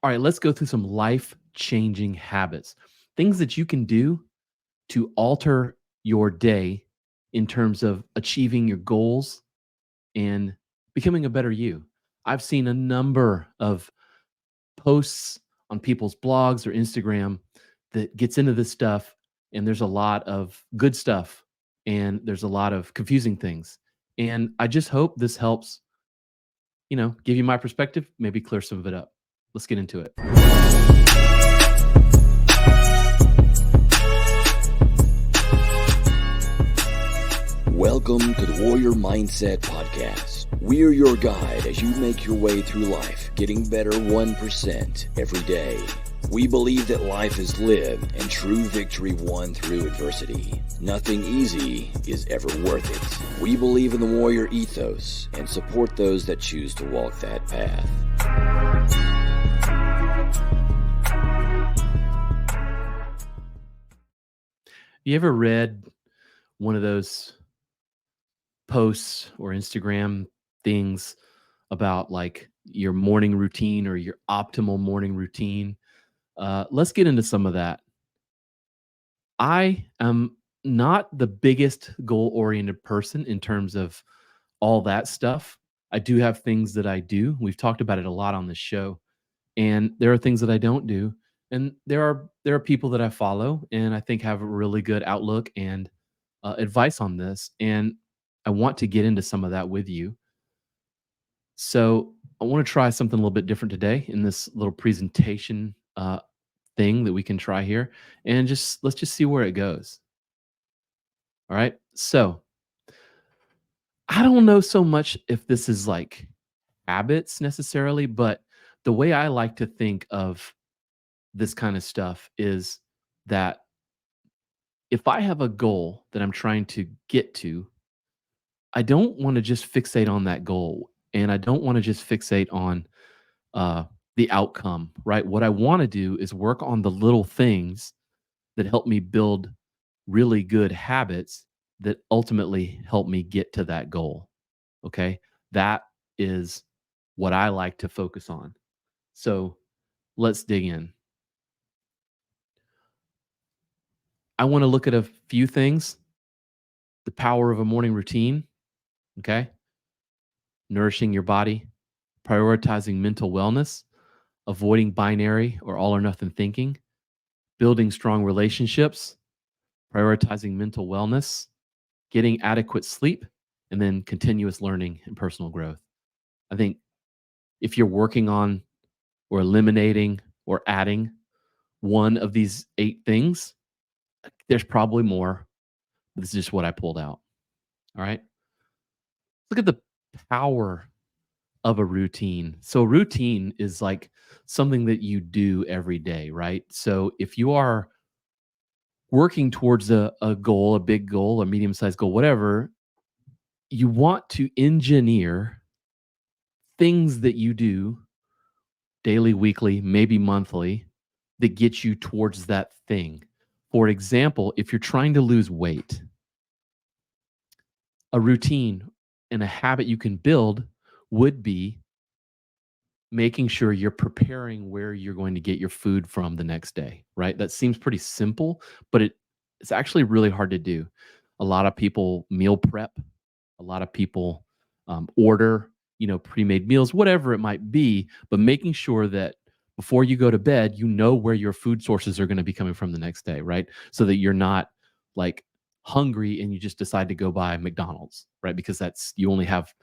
All right, let's go through some life-changing habits, things that you can do to alter your day in terms of achieving your goals and becoming a better you. I've seen a number of posts on people's blogs or Instagram that gets into this stuff, and there's a lot of good stuff and there's a lot of confusing things. And I just hope this helps, give you my perspective, maybe clear some of it up. Let's get into it. Welcome to the Warrior Mindset Podcast. We're your guide as you make your way through life, getting better 1% every day. We believe that life is lived and true victory won through adversity. Nothing easy is ever worth it. We believe in the warrior ethos and support those that choose to walk that path. You ever read one of those posts or Instagram things about like your morning routine or your optimal morning routine? Let's get into some of that. I am not the biggest goal oriented person in terms of all that stuff. I do have things that I do. We've talked about it a lot on this show. And there are things that I don't do. And there are people that I follow and I think have a really good outlook and advice on this. And I want to get into some of that with you. So I want to try something a little bit different today in this little presentation thing that we can try here, and let's just see where it goes. All right. So I don't know so much if this is like habits necessarily, but the way I like to think of this kind of stuff is that if I have a goal that I'm trying to get to, I don't want to just fixate on that goal, and I don't want to just fixate on the outcome, right? What I want to do is work on the little things that help me build really good habits that ultimately help me get to that goal. Okay. That is what I like to focus on. So let's dig in. I want to look at a few things. The power of a morning routine. Okay. Nourishing your body, prioritizing mental wellness, avoiding binary or all or nothing thinking, building strong relationships, prioritizing mental wellness, getting adequate sleep, and then continuous learning and personal growth. I think if you're working on or eliminating or adding one of these 8 things, there's probably more. This is just what I pulled out. All right. Look at the power of a routine. So routine is like something that you do every day, right? So if you are working towards a goal, a big goal, a medium-sized goal, whatever, you want to engineer things that you do daily, weekly, maybe monthly that get you towards that thing. For example, if you're trying to lose weight, a routine and a habit you can build would be making sure you're preparing where you're going to get your food from the next day, right? That seems pretty simple, but it's actually really hard to do. A lot of people meal prep, a lot of people order, pre-made meals, whatever it might be, but making sure that before you go to bed, you know where your food sources are going to be coming from the next day, right? So that you're not like hungry and you just decide to go buy McDonald's, right? Because you only have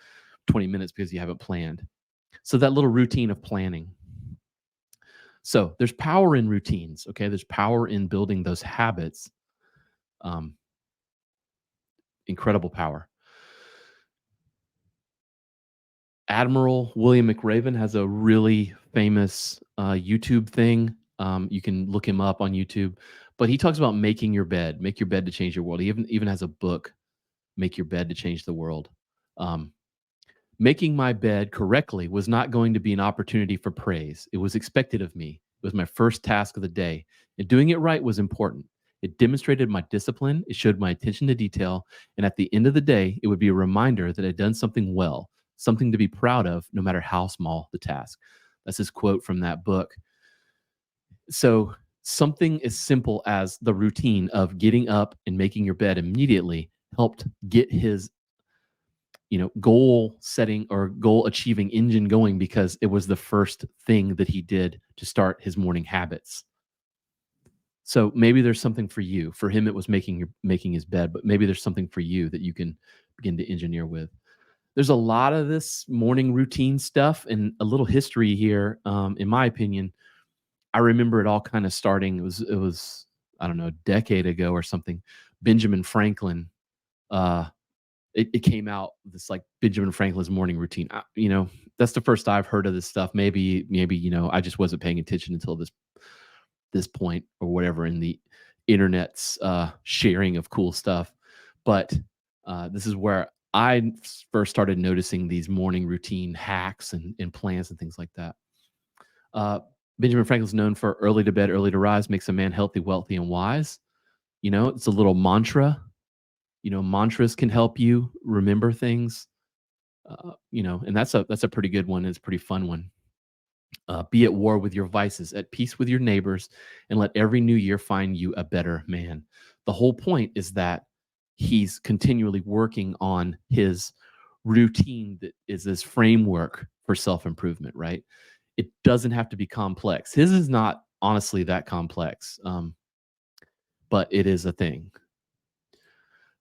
20 minutes because you haven't planned. So that little routine of planning. So there's power in routines, okay? There's power in building those habits. Incredible power. Admiral William McRaven has a really famous YouTube thing. You can look him up on YouTube, but he talks about making your bed, make your bed to change your world. He even has a book, Make Your Bed to Change the World. Making my bed correctly was not going to be an opportunity for praise. It was expected of me. It was my first task of the day, and doing it right was important. It demonstrated my discipline. It showed my attention to detail. And at the end of the day, it would be a reminder that I'd done something well, something to be proud of, no matter how small the task. That's his quote from that book. So something as simple as the routine of getting up and making your bed immediately helped get his goal setting or goal achieving engine going because it was the first thing that he did to start his morning habits. So maybe there's something for you. For him, it was making his bed, but maybe there's something for you that you can begin to engineer with. There's a lot of this morning routine stuff and a little history here. In my opinion, I remember it all kind of starting. It was I don't know, a decade ago or something. Benjamin Franklin. It came out this like Benjamin Franklin's morning routine. That's the first I've heard of this stuff. Maybe I just wasn't paying attention until this point or whatever in the internet's sharing of cool stuff. But this is where I first started noticing these morning routine hacks and plans and things like that. Uh, Benjamin Franklin's known for early to bed, early to rise makes a man healthy, wealthy, and wise. It's a little mantra. Mantras can help you remember things. And that's a pretty good one. It's a pretty fun one. Be at war with your vices, at peace with your neighbors, and let every new year find you a better man. The whole point is that he's continually working on his routine that is this framework for self improvement, right? It doesn't have to be complex. His is not honestly that complex, but it is a thing.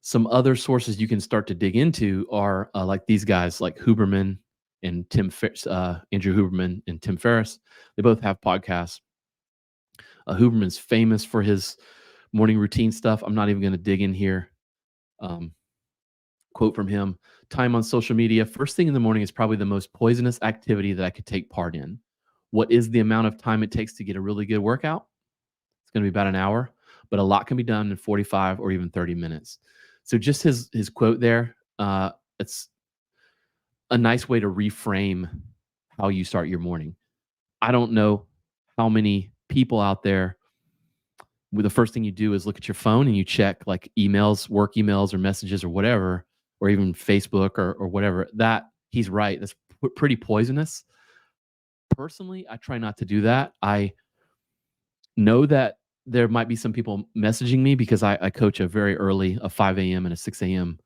Some other sources you can start to dig into are like these guys, like Huberman and Andrew Huberman and Tim Ferriss. They both have podcasts. Huberman's famous for his morning routine stuff. I'm not even going to dig in here. Quote from him: "Time on social media first thing in the morning is probably the most poisonous activity that I could take part in. What is the amount of time it takes to get a really good workout? It's going to be about an hour, but a lot can be done in 45 or even 30 minutes." So just his quote there, it's a nice way to reframe how you start your morning. I don't know how many people out there where the first thing you do is look at your phone and you check like emails, work emails or messages or whatever, or even Facebook or whatever. That he's right. That's pretty poisonous. Personally, I try not to do that. I know that there might be some people messaging me because I coach a very early, a 5 a.m. and a 6 a.m.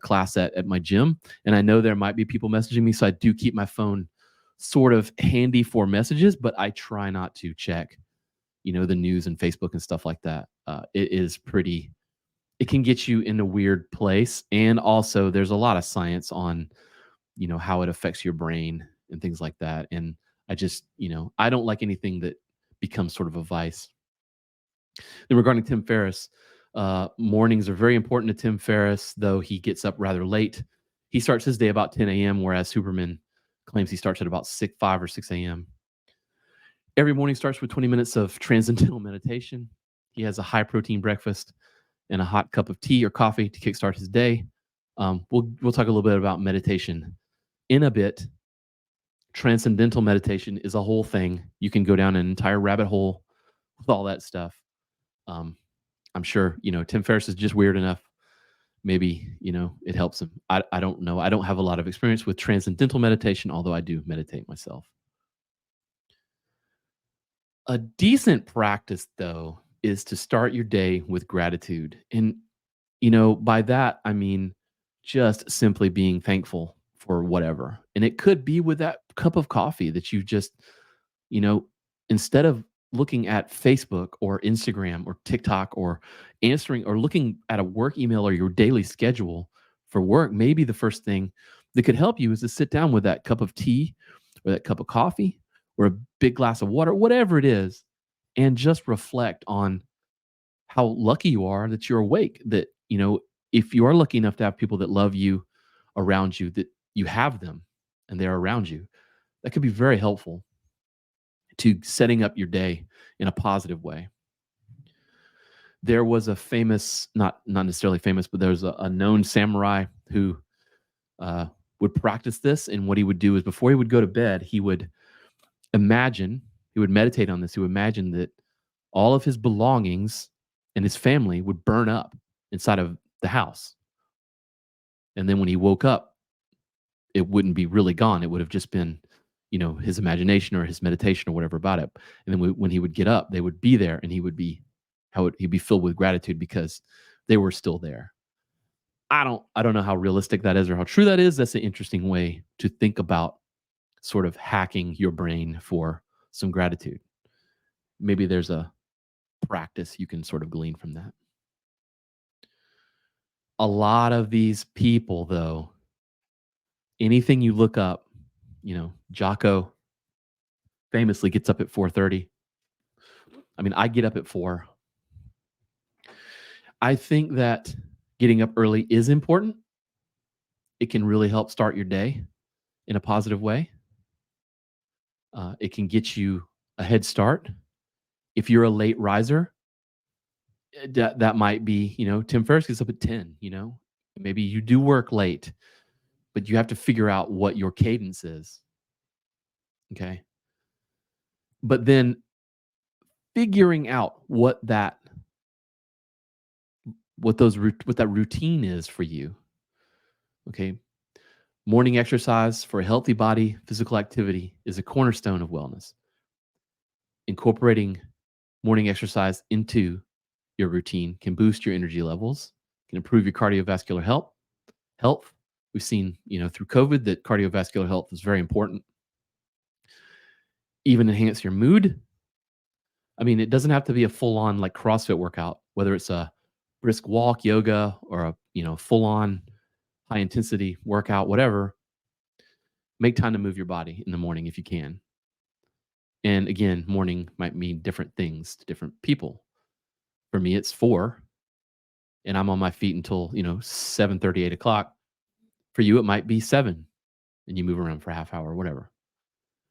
Class at my gym. And I know there might be people messaging me. So I do keep my phone sort of handy for messages, but I try not to check, the news and Facebook and stuff like that. It can get you in a weird place. And also there's a lot of science on, how it affects your brain and things like that. And I just, I don't like anything that becomes sort of a vice. Then regarding Tim Ferriss, mornings are very important to Tim Ferriss, though he gets up rather late. He starts his day about 10 a.m., whereas Huberman claims he starts at about 5 or 6 a.m. Every morning starts with 20 minutes of transcendental meditation. He has a high protein breakfast and a hot cup of tea or coffee to kickstart his day. We'll talk a little bit about meditation in a bit. Transcendental meditation is a whole thing. You can go down an entire rabbit hole with all that stuff. I'm sure, Tim Ferriss is just weird enough. Maybe, it helps him. I don't know. I don't have a lot of experience with transcendental meditation, although I do meditate myself. A decent practice, though, is to start your day with gratitude. And, by that, I mean just simply being thankful for whatever. And it could be with that cup of coffee that you just, you know, instead of looking at Facebook or Instagram or TikTok or answering or looking at a work email or your daily schedule for work, maybe the first thing that could help you is to sit down with that cup of tea or that cup of coffee or a big glass of water, whatever it is, and just reflect on how lucky you are that you're awake. That, if you are lucky enough to have people that love you around you, that you have them and they're around you, that could be very helpful to setting up your day in a positive way. There was a famous, not necessarily famous, but there was a known samurai who would practice this. And what he would do is before he would go to bed, he would meditate on this. He would imagine that all of his belongings and his family would burn up inside of the house. And then when he woke up, it wouldn't be really gone. It would have just been, his imagination or his meditation or whatever about it. And then when he would get up, they would be there, and he'd be filled with gratitude because they were still there. I don't know how realistic that is or how true that is. That's an interesting way to think about sort of hacking your brain for some gratitude. Maybe there's a practice you can sort of glean from that. A lot of these people, though, anything you look up, Jocko famously gets up at 4:30. I mean, I get up at 4. I think that getting up early is important. It can really help start your day in a positive way. It can get you a head start. If you're a late riser, that might be, Tim Ferriss gets up at 10, maybe you do work late, but you have to figure out what your cadence is. Okay. But then figuring out what that routine is for you. Okay. Morning exercise for a healthy body, physical activity is a cornerstone of wellness. Incorporating morning exercise into your routine can boost your energy levels, can improve your cardiovascular health. We've seen, through COVID that cardiovascular health is very important. Even enhance your mood. I mean, it doesn't have to be a full-on like CrossFit workout, whether it's a brisk walk, yoga, or a full-on high intensity workout, whatever. Make time to move your body in the morning if you can. And again, morning might mean different things to different people. For me, it's 4, and I'm on my feet until 7:30, 8 o'clock. For you, it might be 7, and you move around for a half hour or whatever.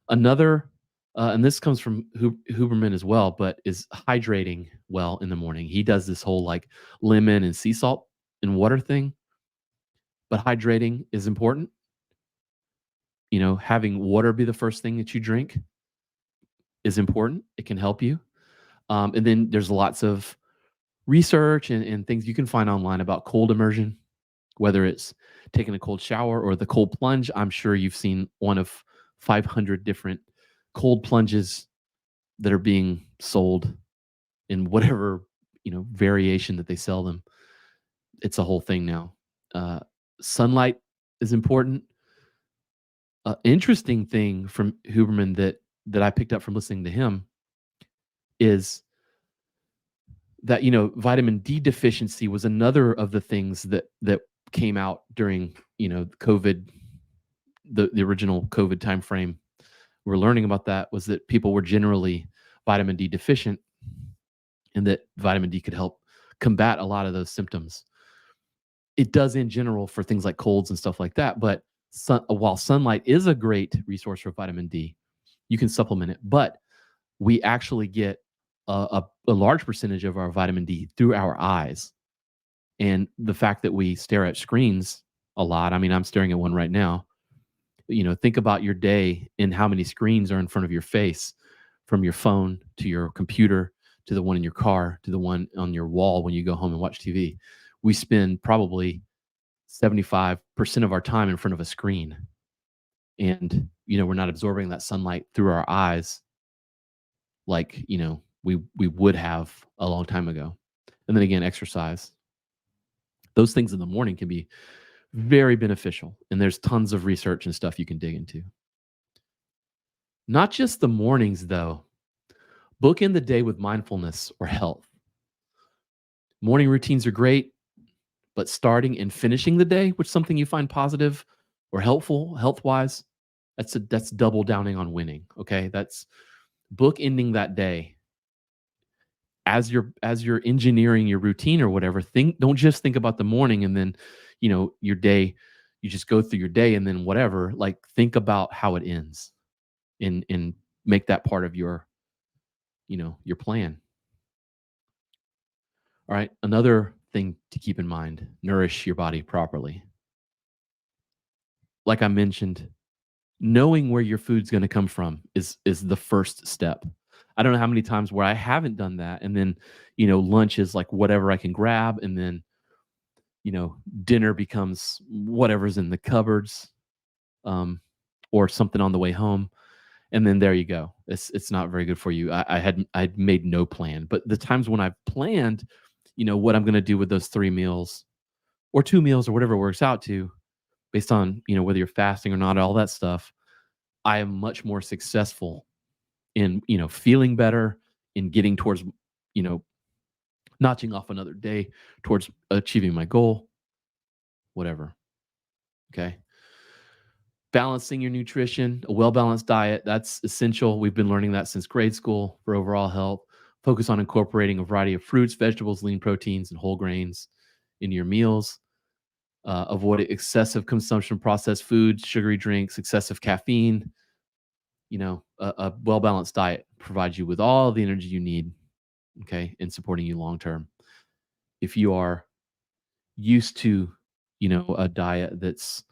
Another, and this comes from Huberman as well, but is hydrating well in the morning. He does this whole like lemon and sea salt and water thing, but hydrating is important. Having water be the first thing that you drink is important. It can help you. And then there's lots of research and things you can find online about cold immersion, whether it's taking a cold shower or the cold plunge. I'm sure you've seen one of 500 different cold plunges that are being sold in whatever, variation that they sell them. It's a whole thing now. Sunlight is important. Interesting thing from Huberman that I picked up from listening to him is that vitamin D deficiency was another of the things that came out during COVID, the original COVID timeframe. We're learning about that was that people were generally vitamin D deficient, and that vitamin D could help combat a lot of those symptoms. It does in general for things like colds and stuff like that, but while sunlight is a great resource for vitamin D, you can supplement it. But we actually get a large percentage of our vitamin D through our eyes. And the fact that we stare at screens a lot, I mean, I'm staring at one right now. Think about your day and how many screens are in front of your face, from your phone to your computer to the one in your car to the one on your wall when you go home and watch TV. We spend probably 75% of our time in front of a screen. And, we're not absorbing that sunlight through our eyes like, we would have a long time ago. And then again, exercise. Those things in the morning can be very beneficial. And there's tons of research and stuff you can dig into. Not just the mornings, though. Book in the day with mindfulness or health. Morning routines are great, but starting and finishing the day with something you find positive or helpful health-wise, that's double downing on winning. Okay, that's book ending that day. As you're engineering your routine or whatever, don't just think about the morning and then your day, you just go through your day and then whatever. Like, think about how it ends and make that part of your your plan. All right, another thing to keep in mind: nourish your body properly. Like I mentioned, knowing where your food's going to come from is the first step. I don't know how many times where I haven't done that, and then lunch is like whatever I can grab, and then dinner becomes whatever's in the cupboards, or something on the way home. and then there you go. It's not very good for you. I'd made no plan, but the times when I've planned, what I'm going to do with those 3 meals or 2 meals or whatever it works out to, based on whether you're fasting or not, all that stuff. I am much more successful in feeling better, in getting towards you know notching off another day towards achieving my goal, whatever. Okay. Balancing your nutrition, a well balanced diet, that's essential. We've been learning that since grade school for overall health. Focus on incorporating a variety of fruits, vegetables, lean proteins, and whole grains into your meals. Avoid excessive consumption of processed foods, sugary drinks, excessive caffeine. A well balanced diet provides you with all the energy you need, okay, in supporting you long term. If you are used to, a diet that's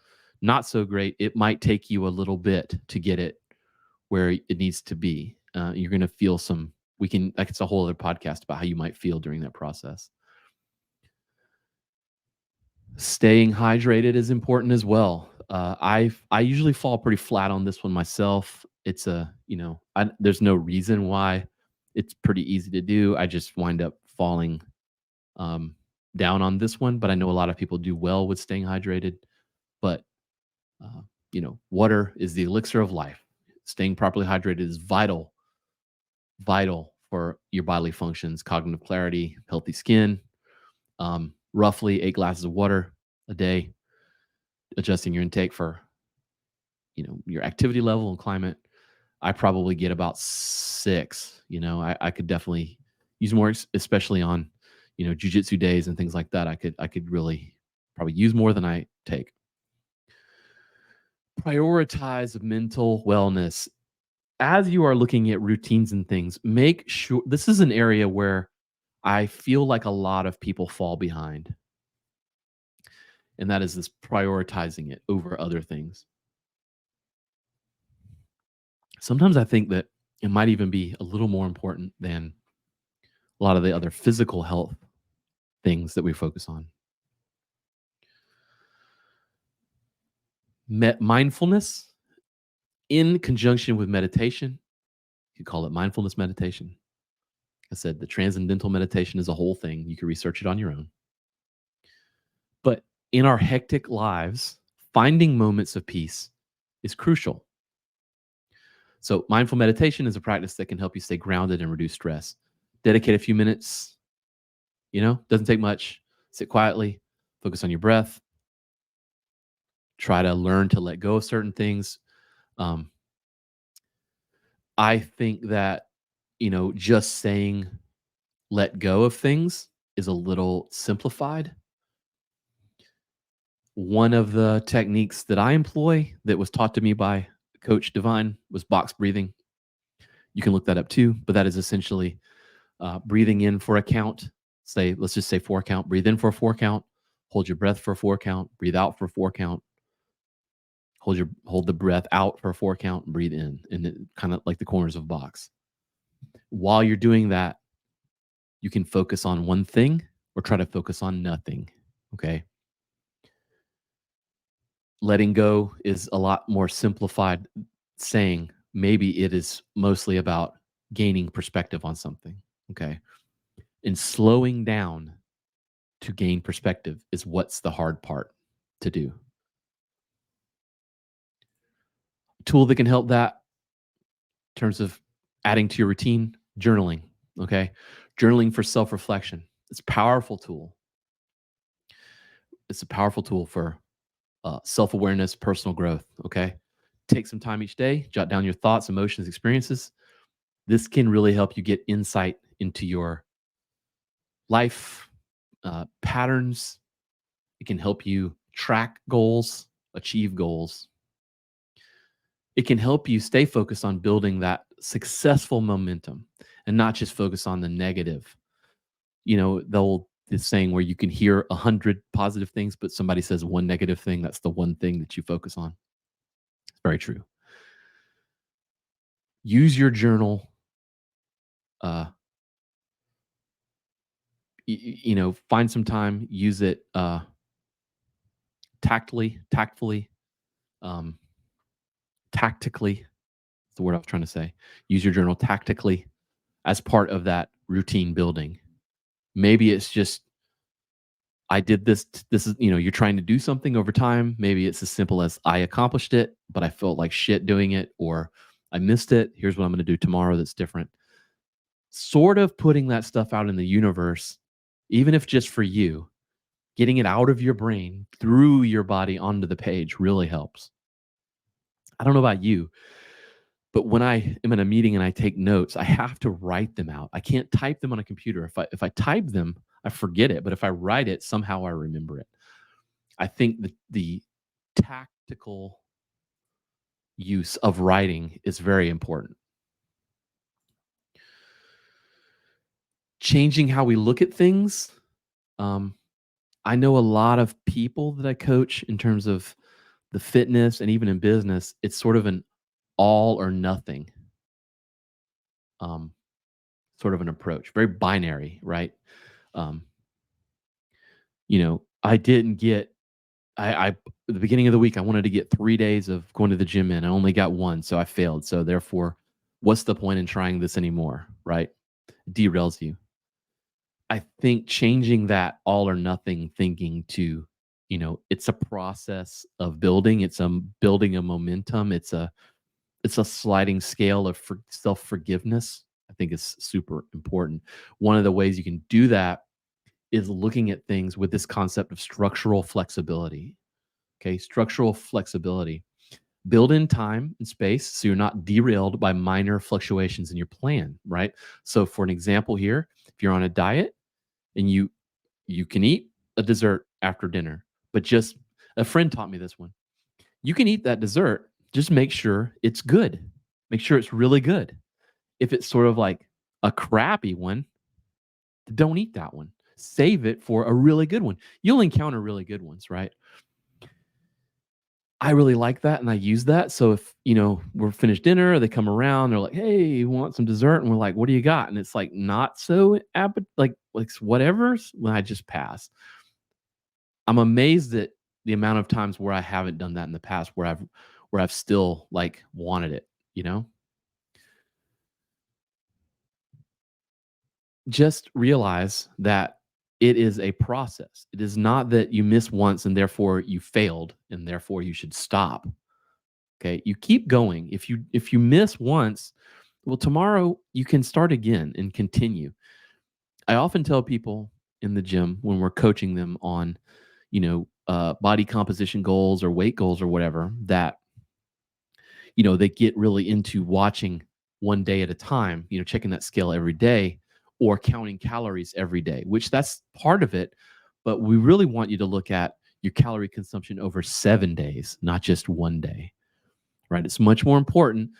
not so great, it might take you a little bit to get it where it needs to be. You're going to feel some, like it's a whole other podcast about how you might feel during that process. Staying hydrated is important as well. I usually fall pretty flat on this one myself. It's there's no reason why. It's pretty easy to do. I just wind up falling um, down on this one, but I know a lot of people do well with staying hydrated. But water is the elixir of life. Staying properly hydrated is vital for your bodily functions, cognitive clarity, healthy skin. Roughly 8 glasses of water a day, adjusting your intake for your activity level and climate. I probably get about 6. I could definitely use more, especially on jujitsu days and things like that. I could really probably use more than I take. Prioritize mental wellness as you are looking at routines and things. Make sure, this is an area where I feel like a lot of people fall behind, and that is this prioritizing it over other things. Sometimes I think that it might even be a little more important than a lot of the other physical health things that we focus on. Mindfulness in conjunction with meditation, you could call it mindfulness meditation. I said the transcendental meditation is a whole thing. You can research it on your own. But in our hectic lives, finding moments of peace is crucial. So, mindful meditation is a practice that can help you stay grounded and reduce stress. Dedicate a few minutes, doesn't take much. Sit quietly, focus on your breath, try to learn to let go of certain things. Um, I think that, just saying let go of things is a little simplified. One of the techniques that I employ that was taught to me by Coach Divine was box breathing. You can look that up too, but that is essentially breathing in for a count. Let's just say 4 count. Breathe in for a 4 count. Hold your breath for a 4 count. Breathe out for a 4 count. Hold the breath out for a 4 count and breathe in, and it kind of like the corners of a box. While you're doing that, you can focus on one thing or try to focus on nothing. Okay. Letting go is a lot more simplified saying. Maybe it is mostly about gaining perspective on something. Okay. And slowing down to gain perspective is what's the hard part to do. Tool that can help that in terms of adding to your routine, journaling. Okay. Journaling for self-reflection. It's a powerful tool. It's a powerful tool for self-awareness, personal growth. Okay. Take some time each day, jot down your thoughts, emotions, experiences. This can really help you get insight into your life patterns. It can help you track goals, achieve goals. It can help you stay focused on building that successful momentum and not just focus on the negative. The old this saying where you can hear 100 positive things, but somebody says one negative thing. That's the one thing that you focus on. It's very true. Use your journal. Find some time, use it tactfully, um, tactically. the word I was trying to say. Use your journal tactically as part of that routine building. Maybe it's just I did this. This is, you're trying to do something over time. Maybe it's as simple as I accomplished it, but I felt like shit doing it, or I missed it. Here's what I'm going to do tomorrow that's different. Sort of putting that stuff out in the universe, even if just for you, getting it out of your brain through your body onto the page really helps. I don't know about you, but when I am in a meeting and I take notes, I have to write them out. I can't type them on a computer. If I type them, I forget it. But if I write it, somehow I remember it. I think the tactical use of writing is very important. Changing how we look at things. Um, I know a lot of people that I coach in terms of the fitness and even in business. It's sort of an all or nothing um, sort of an approach, very binary, right? Um, I didn't get I at the beginning of the week, I wanted to get 3 days of going to the gym in. I only got 1, so I failed. So therefore, what's the point in trying this anymore, right? Derails you. I think changing that all or nothing thinking to, it's a process of building. It's building a momentum. It's a sliding scale of self-forgiveness. I think is super important. One of the ways you can do that is looking at things with this concept of structural flexibility. Okay, structural flexibility. Build in time and space so you're not derailed by minor fluctuations in your plan, right? So for an example here, if you're on a diet and you can eat a dessert after dinner, but just a friend taught me this one. You can eat that dessert, just make sure it's good. Make sure it's really good. If it's sort of like a crappy one, don't eat that one. Save it for a really good one. You'll encounter really good ones, right? I really like that and I use that. So if, we're finished dinner, they come around, they're like, "Hey, you want some dessert?" And we're like, "What do you got?" And it's like not so like whatever, when I just pass. I'm amazed at the amount of times where I haven't done that in the past where I've still like wanted it, you know? Just realize that it is a process. It is not that you miss once and therefore you failed and therefore you should stop. Okay? You keep going. If you miss once, well tomorrow you can start again and continue. I often tell people in the gym when we're coaching them on, body composition goals or weight goals or whatever that they get really into watching one day at a time, checking that scale every day or counting calories every day, which that's part of it. But we really want you to look at your calorie consumption over 7 days, not just one day, right? It's much more important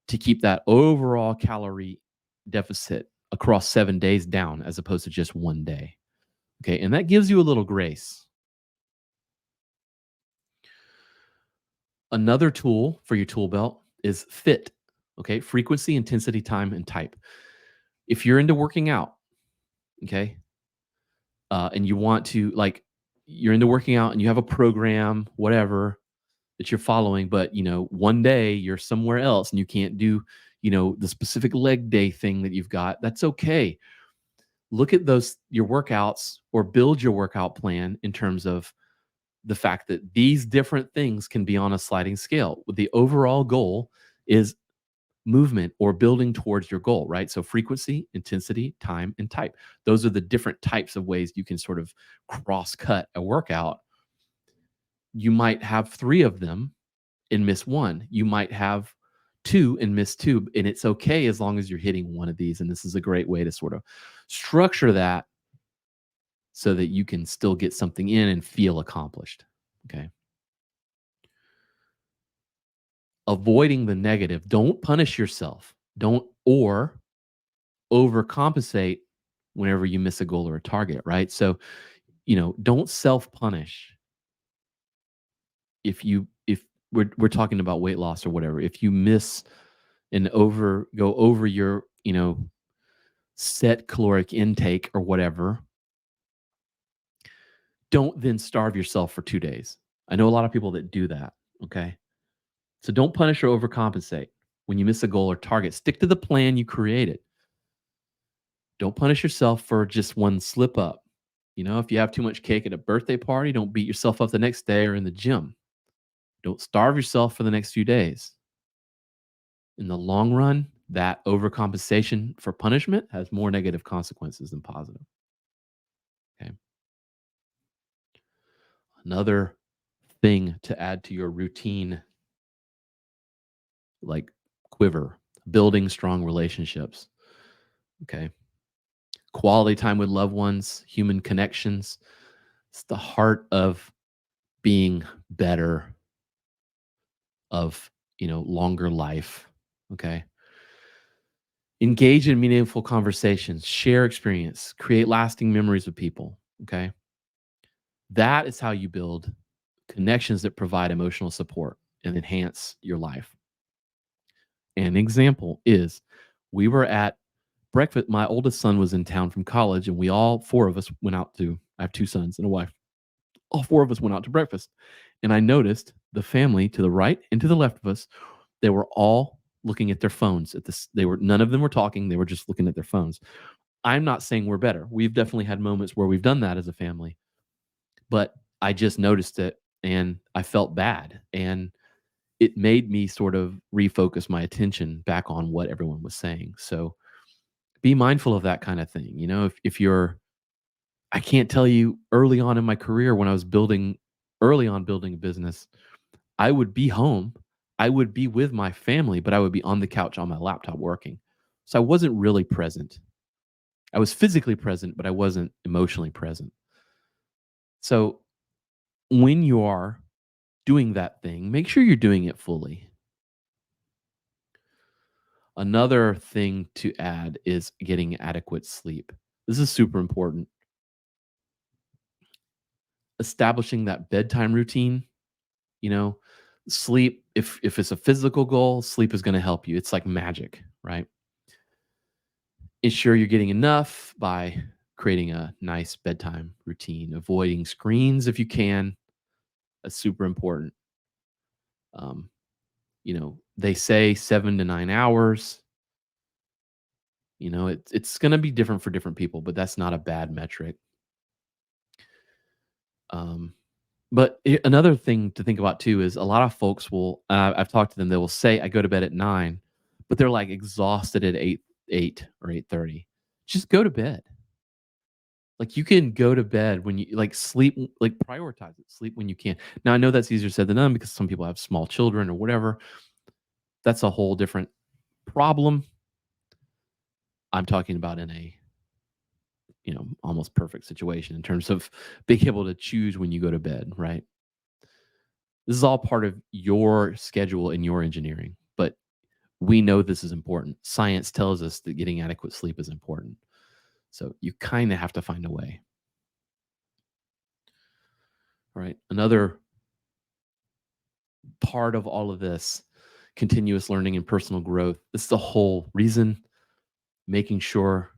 to keep that overall calorie deficit across 7 days down as opposed to just one day. Okay. And that gives you a little grace. Another tool for your tool belt is FITT. Okay. Frequency, intensity, time, and type. If you're into working out, okay, and you want to you're into working out and you have a program, whatever that you're following, but one day you're somewhere else and you can't do, the specific leg day thing that you've got, that's okay. Look at your workouts or build your workout plan in terms of the fact that these different things can be on a sliding scale. The overall goal is movement or building towards your goal, right? So frequency, intensity, time, and type. Those are the different types of ways you can sort of cross cut a workout. You might have 3 of them and miss one. You might have 2 and miss 2, and it's okay as long as you're hitting one of these. And this is a great way to sort of structure that so that you can still get something in and feel accomplished. Okay. Avoiding the negative. Don't punish yourself. Don't or overcompensate whenever you miss a goal or a target, right? So, don't self-punish. If we're talking about weight loss or whatever, if you miss and go over your, set caloric intake or whatever, don't then starve yourself for 2 days. I know a lot of people that do that, okay? So don't punish or overcompensate. When you miss a goal or target, stick to the plan you created. Don't punish yourself for just one slip up. If you have too much cake at a birthday party, don't beat yourself up the next day or in the gym. Don't starve yourself for the next few days. In the long run, that overcompensation for punishment has more negative consequences than positive. Okay. Another thing to add to your routine, like quiver, building strong relationships. Okay. Quality time with loved ones, human connections. It's the heart of being better, of, longer life. Okay. Engage in meaningful conversations, share experience, create lasting memories with people. Okay. That is how you build connections that provide emotional support and enhance your life. An example is we were at breakfast. My oldest son was in town from college, and we all four of us went out to, I have two sons and a wife. All four of us went out to breakfast. And I noticed the family to the right and to the left of us, they were all looking at their phones at this. None of them were talking. They were just looking at their phones. I'm not saying we're better. We've definitely had moments where we've done that as a family, but I just noticed it and I felt bad. And it made me sort of refocus my attention back on what everyone was saying. So be mindful of that kind of thing. If you're, I can't tell you, early on in my career when I was early on building a business, I would be home. I would be with my family, but I would be on the couch on my laptop working. So I wasn't really present. I was physically present, but I wasn't emotionally present. So when you are doing that thing, make sure you're doing it fully. Another thing to add is getting adequate sleep. This is super important. Establishing that bedtime routine, you know, sleep, if it's a physical goal, sleep is going to help you. It's like magic, right? Ensure you're getting enough by creating a nice bedtime routine, avoiding screens if you can. That's super important. Um, they say 7 to 9 hours. It's going to be different for different people, but that's not a bad metric. But another thing to think about too is a lot of folks will, I've talked to them, they will say, I go to bed at 9, but they're like exhausted at 8 or 8:30. Just go to bed. Like you can go to bed when you like sleep, like prioritize it, sleep when you can. Now I know that's easier said than done because some people have small children or whatever. That's a whole different problem. I'm talking about in a, almost perfect situation in terms of being able to choose when you go to bed, right? This is all part of your schedule and your engineering, but we know this is important. Science tells us that getting adequate sleep is important. So you kind of have to find a way. Right. Another part of all of this, continuous learning and personal growth. This is the whole reason, making sure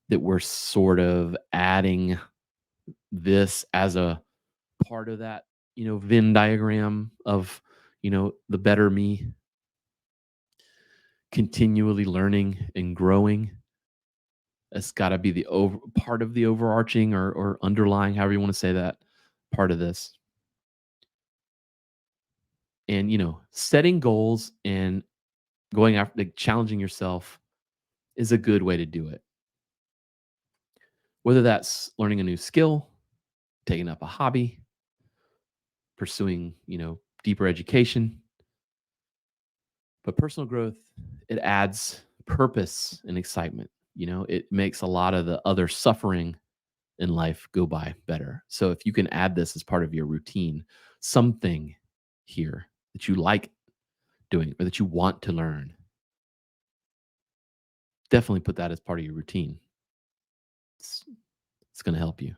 that we're sort of adding this as a part of that, Venn diagram of, the better me, continually learning and growing. It's got to be the part of the overarching or underlying, however you want to say that, part of this. And setting goals and going after, like, challenging yourself is a good way to do it. Whether that's learning a new skill, taking up a hobby, pursuing, deeper education. But personal growth, it adds purpose and excitement. It makes a lot of the other suffering in life go by better. So if you can add this as part of your routine, something here that you like doing or that you want to learn, definitely put that as part of your routine. It's going to help you.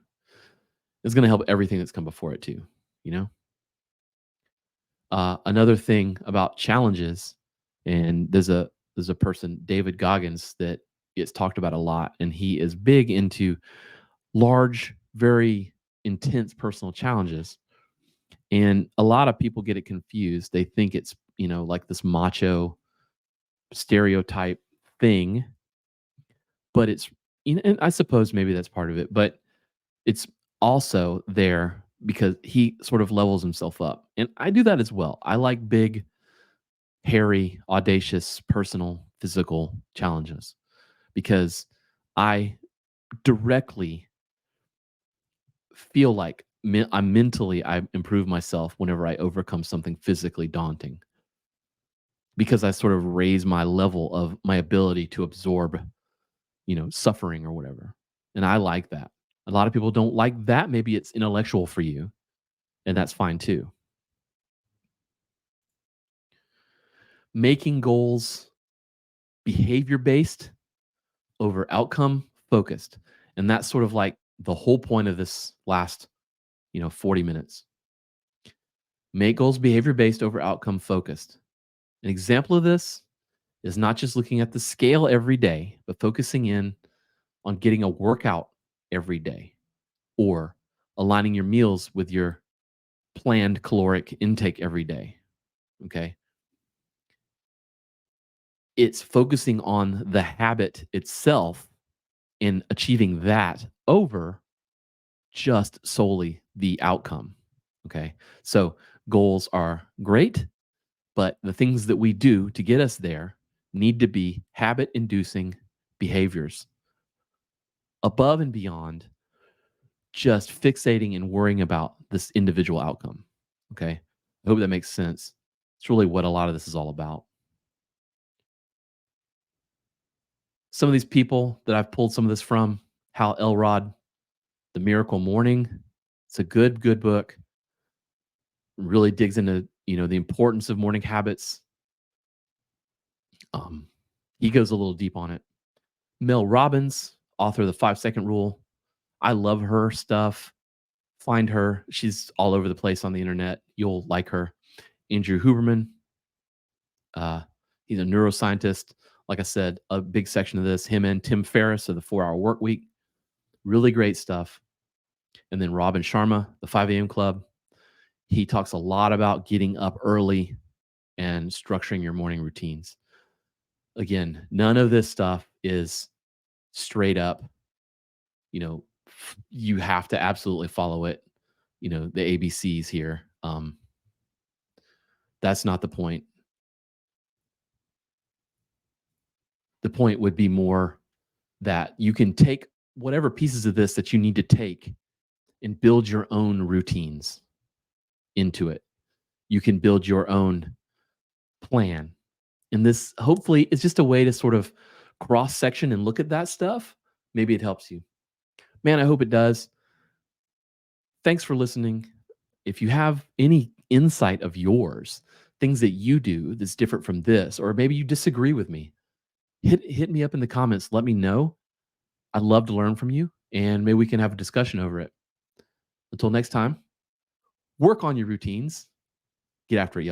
It's going to help everything that's come before it too, you know? Another thing about challenges, and there's a person, David Goggins, that gets talked about a lot, and he is big into large, very intense personal challenges. And a lot of people get it confused. They think it's, like this macho, stereotype thing, but it's, and I suppose maybe that's part of it, but it's also there because he sort of levels himself up. And I do that as well. I like big, hairy, audacious, personal, physical challenges because I directly feel like I improve myself whenever I overcome something physically daunting because I sort of raise my level of my ability to absorb, suffering or whatever. And I like that. A lot of people don't like that. Maybe it's intellectual for you, and that's fine too. Making goals behavior based over outcome focused. And that's sort of like the whole point of this last, 40 minutes. Make goals behavior based over outcome focused. An example of this is not just looking at the scale every day, but focusing in on getting a workout every day or aligning your meals with your planned caloric intake every day. Okay. It's focusing on the habit itself and achieving that over just solely the outcome. Okay. So goals are great, but the things that we do to get us there need to be habit inducing behaviors above and beyond just fixating and worrying about this individual outcome. Okay. I hope that makes sense. It's really what a lot of this is all about. Some of these people that I've pulled some of this from, Hal Elrod, The Miracle Morning. It's a good book. Really digs into, the importance of morning habits. Um, he goes a little deep on it. Mel Robbins, author of the 5 Second Rule. I love her stuff. Find her. She's all over the place on the internet. You'll like her. Andrew Huberman. He's a neuroscientist. Like I said, a big section of this, him and Tim Ferriss of the 4 Hour Work Week. Really great stuff. And then Robin Sharma, the 5 a.m. Club. He talks a lot about getting up early and structuring your morning routines. Again, none of this stuff is straight up, you have to absolutely follow it, the ABCs here. That's not the point. The point would be more that you can take whatever pieces of this that you need to take and build your own routines into it. You can build your own plan. And this hopefully is just a way to sort of cross section and look at that stuff. Maybe it helps you. Man, I hope it does. Thanks for listening. If you have any insight of yours, things that you do that's different from this, or maybe you disagree with me, hit me up in the comments. Let me know. I'd love to learn from you, and maybe we can have a discussion over it. Until next time, work on your routines. Get after it, y'all.